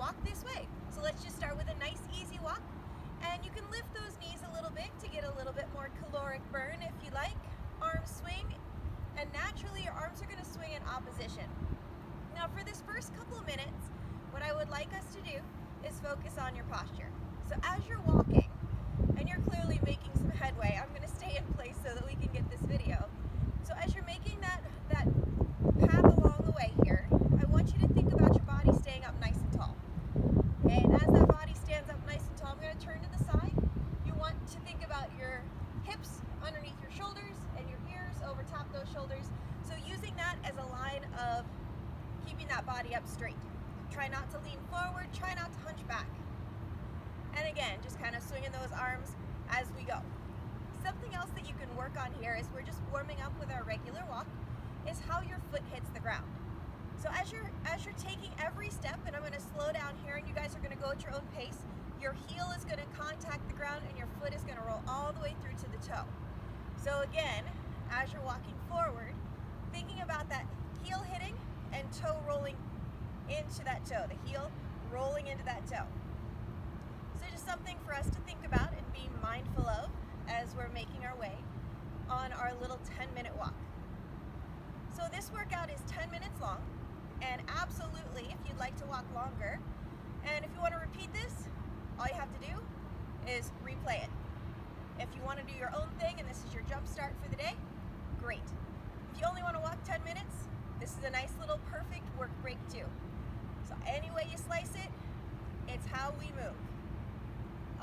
walk this way. So let's just start with a nice easy walk. And you can lift those knees a little bit to get a little bit more caloric burn if you like. Arms swing, and naturally your arms are going to swing in opposition. Now for this first couple of minutes, what I would like us to do is focus on your posture. So as you're walking, and you're clearly making some headway, I'm going to stay in place so that we can get this video. So as you're making that path along the way here, I want you to think about your body staying up nice and tall. Okay, and as that body stands up nice and tall, I'm going to turn to the side. You want to think about your hips underneath your shoulders and your ears over top those shoulders. So using that as a line of keeping that body up straight. Try not to lean forward, try not to hunch back. And again, just kind of swinging those arms as we go. Something else that you can work on here is we're just warming up with our regular walk, is how your foot hits the ground. So as you're taking every step, and I'm going to slow down here and you guys are going to go at your own pace, your heel is going to contact the ground and your foot is going to roll all the way through to the toe. So again, as you're walking forward, thinking about that heel hitting and toe rolling into that toe, the heel rolling into that toe. So just something for us to think about and be mindful of as we're making our way on our little 10-minute walk. So this workout is 10 minutes long, and absolutely if you'd like to walk longer, and if you want to repeat this, all you have to do is replay it. If you want to do your own thing and this is your jump start for the day, great. If you only want to walk 10 minutes, this is a nice little perfect work break too. So any way you slice it, it's how we move.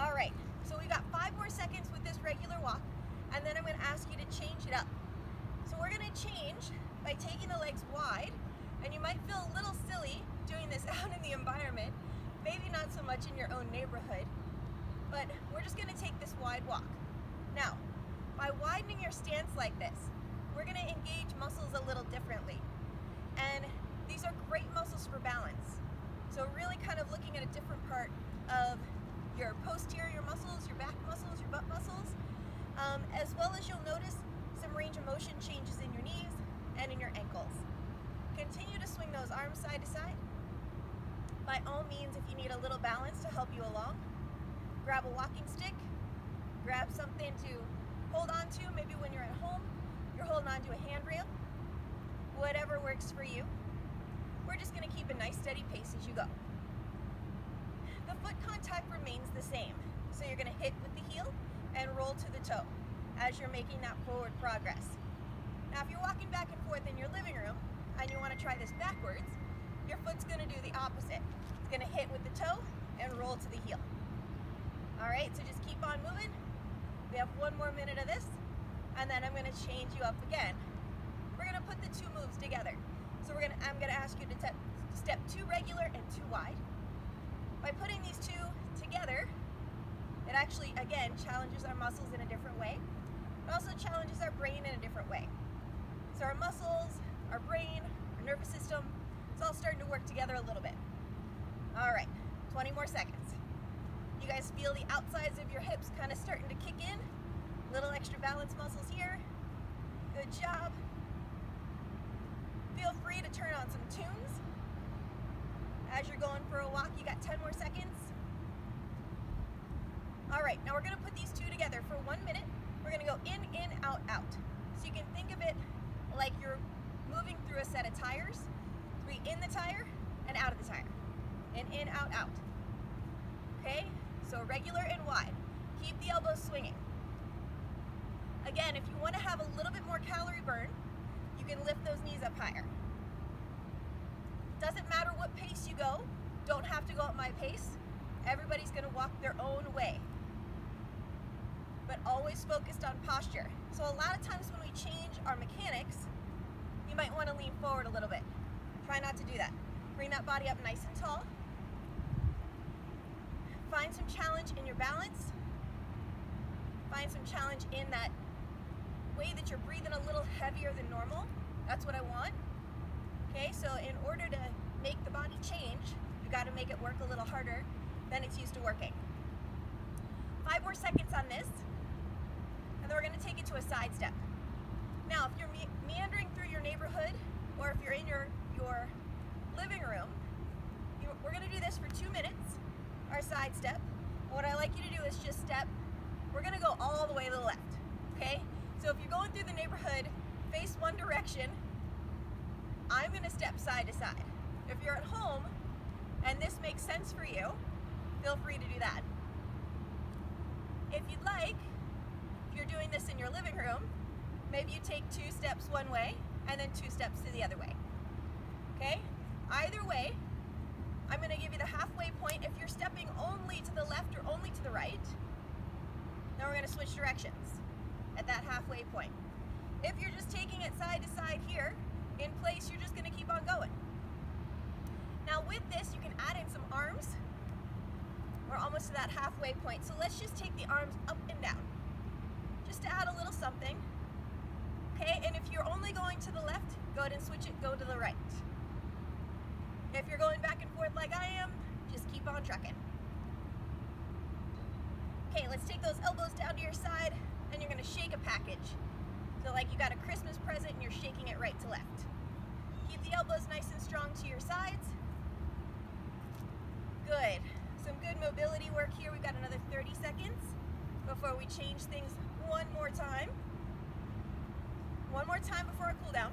All right, so we got 5 more seconds with this regular walk, and then I'm going to ask you to change it up. So we're going to change by taking the legs wide, and you might feel a little silly doing this out in the environment, maybe not so much in your own neighborhood, but we're just going to take this wide walk. Now, by widening your stance like this, we're going to engage muscles a little differently. And these are great muscles for balance. So really kind of looking at a different part of your posterior muscles, your back muscles, your butt muscles, as well as you'll notice some range of motion changes in your knees and in your ankles. Continue to swing those arms side to side. By all means, if you need a little balance to help you along, grab a walking stick, grab something to hold on to. Maybe when you're at home, you're holding on to a handrail. Whatever works for you. We're just going to keep a nice steady pace as you go. The foot contact remains the same. So you're going to hit with the heel and roll to the toe as you're making that forward progress. Now if you're walking back and forth in your living room and you want to try this backwards, your foot's going to do the opposite. It's going to hit with the toe and roll to the heel. Alright, so just keep on moving. We have 1 more minute of this, and then I'm going to change you up again. We're going to put the 2 moves together. So I'm going to ask you to step 2 regular and 2 wide. By putting these 2 together, it actually, again, challenges our muscles in a different way. It also challenges our brain in a different way. So our muscles, our brain, our nervous system, it's all starting to work together a little bit. All right, 20 more seconds. You guys feel the outsides of your hips kind of starting to kick in. Little extra balance muscles here. Good job. Feel free to turn on some tunes. As you're going for a walk, you got 10 more seconds. All right, now we're going to put these 2 together for 1 minute. We're going to go in, out, out. So you can think of it like you're moving through a set of tires. We in the tire and out of the tire. In, out, out. Okay, so regular and wide. Keep the elbows swinging. Again, if you want to have a little bit more calorie burn, you can lift those knees up higher. Doesn't matter what pace you go, don't have to go at my pace. Everybody's going to walk their own way. But always focused on posture. So a lot of times when we change our mechanics, you might want to lean forward a little bit. Try not to do that. Bring that body up nice and tall. Find some challenge in your balance. Find some challenge in that way that you're breathing a little heavier than normal. That's what I want. Okay, so in order to make the body change, you got to make it work a little harder than it's used to working. 5 more seconds on this, and then we're going to take it to a side step. Now, if you're meandering through your neighborhood, or if you're in your living room, we're going to do this for 2 minutes. side step. And what I like you to do is just step. We're gonna go all the way to the left, okay? So if you're going through the neighborhood, face one direction, I'm gonna step side to side. If you're at home and this makes sense for you, feel free to do that. If you'd like, if you're doing this in your living room, maybe you take 2 steps one way and then 2 steps to the other way, okay? Either way, I'm gonna give you the halfway point if you're stepping only to the left or only to the right. Now we're gonna switch directions at that halfway point. If you're just taking it side to side here, in place, you're just gonna keep on going. Now with this, you can add in some arms. We're almost to that halfway point. So let's just take the arms up and down, just to add a little something. Okay, and if you're only going to the left, go ahead and switch it, go to the right. If you're going back and forth like I am, just keep on trucking. Okay, let's take those elbows down to your side, and you're gonna shake a package. So like you got a Christmas present and you're shaking it right to left. Keep the elbows nice and strong to your sides. Good. Some good mobility work here. We've got another 30 seconds before we change things one more time. One more time before our cool down.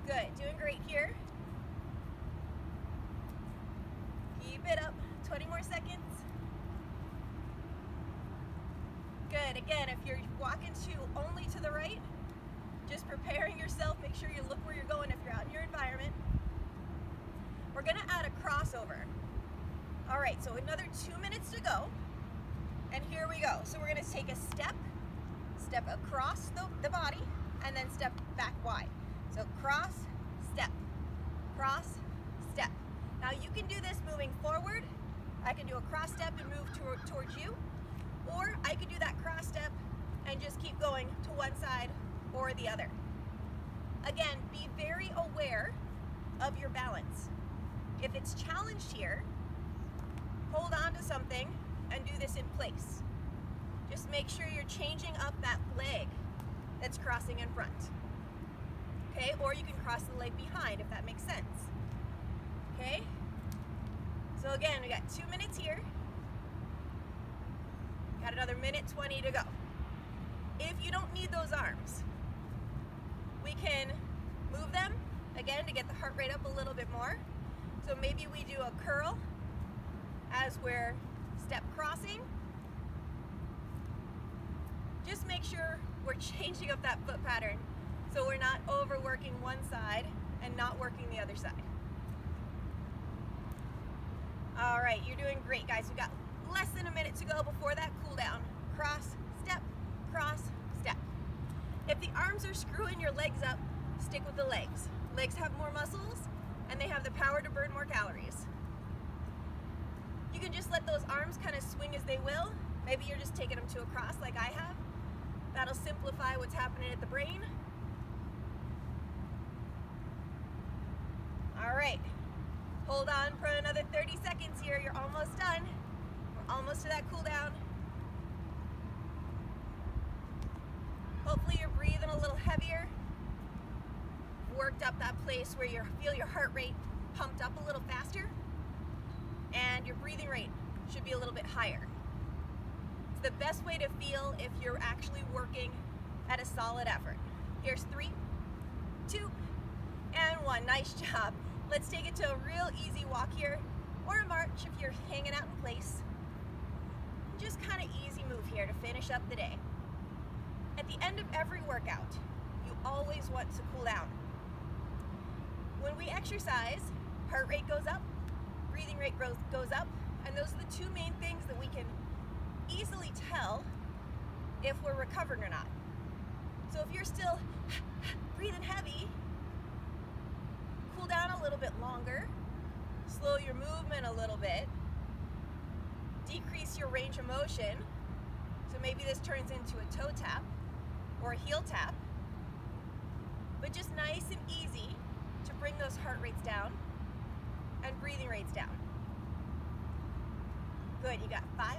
Good, doing great here. Keep it up, 20 more seconds. Good, again, if you're walking only to the right, just preparing yourself, make sure you look where you're going if you're out in your environment. We're gonna add a crossover. All right, so another 2 minutes to go, and here we go. So we're gonna take a step across the body, and then step back wide. So cross, step. Now you can do this moving forward. I can do a cross step and move towards you, or I could do that cross step and just keep going to one side or the other. Again, be very aware of your balance. If it's challenged here, hold on to something and do this in place. Just make sure you're changing up that leg that's crossing in front. Okay, or you can cross the leg behind if that makes sense. Okay, so again, we got 2 minutes here. Got another minute 20 to go. If you don't need those arms, we can move them again to get the heart rate up a little bit more. So maybe we do a curl as we're step crossing. Just make sure we're changing up that foot pattern so we're not overworking one side and not working the other side. All right, you're doing great, guys. We've got less than a minute to go before that cool down. Cross, step, cross, step. If the arms are screwing your legs up, stick with the legs. Legs have more muscles and they have the power to burn more calories. You can just let those arms kind of swing as they will. Maybe you're just taking them to a cross like I have. That'll simplify what's happening at the brain. All right, hold on for another 30 seconds here. You're almost done. We're almost to that cool down. Hopefully you're breathing a little heavier. Worked up that place where you feel your heart rate pumped up a little faster, and your breathing rate should be a little bit higher. It's the best way to feel if you're actually working at a solid effort. Here's 3, 2, and 1. Nice job. Let's take it to a real easy walk here, or a march if you're hanging out in place. Just kind of easy move here to finish up the day. At the end of every workout, you always want to cool down. When we exercise, heart rate goes up, breathing rate goes up, and those are the 2 main things that we can easily tell if we're recovering or not. So if you're still breathing heavy, cool down a little bit longer, slow your movement a little bit, decrease your range of motion. So maybe this turns into a toe tap or a heel tap, but just nice and easy to bring those heart rates down and breathing rates down. Good, you got 5,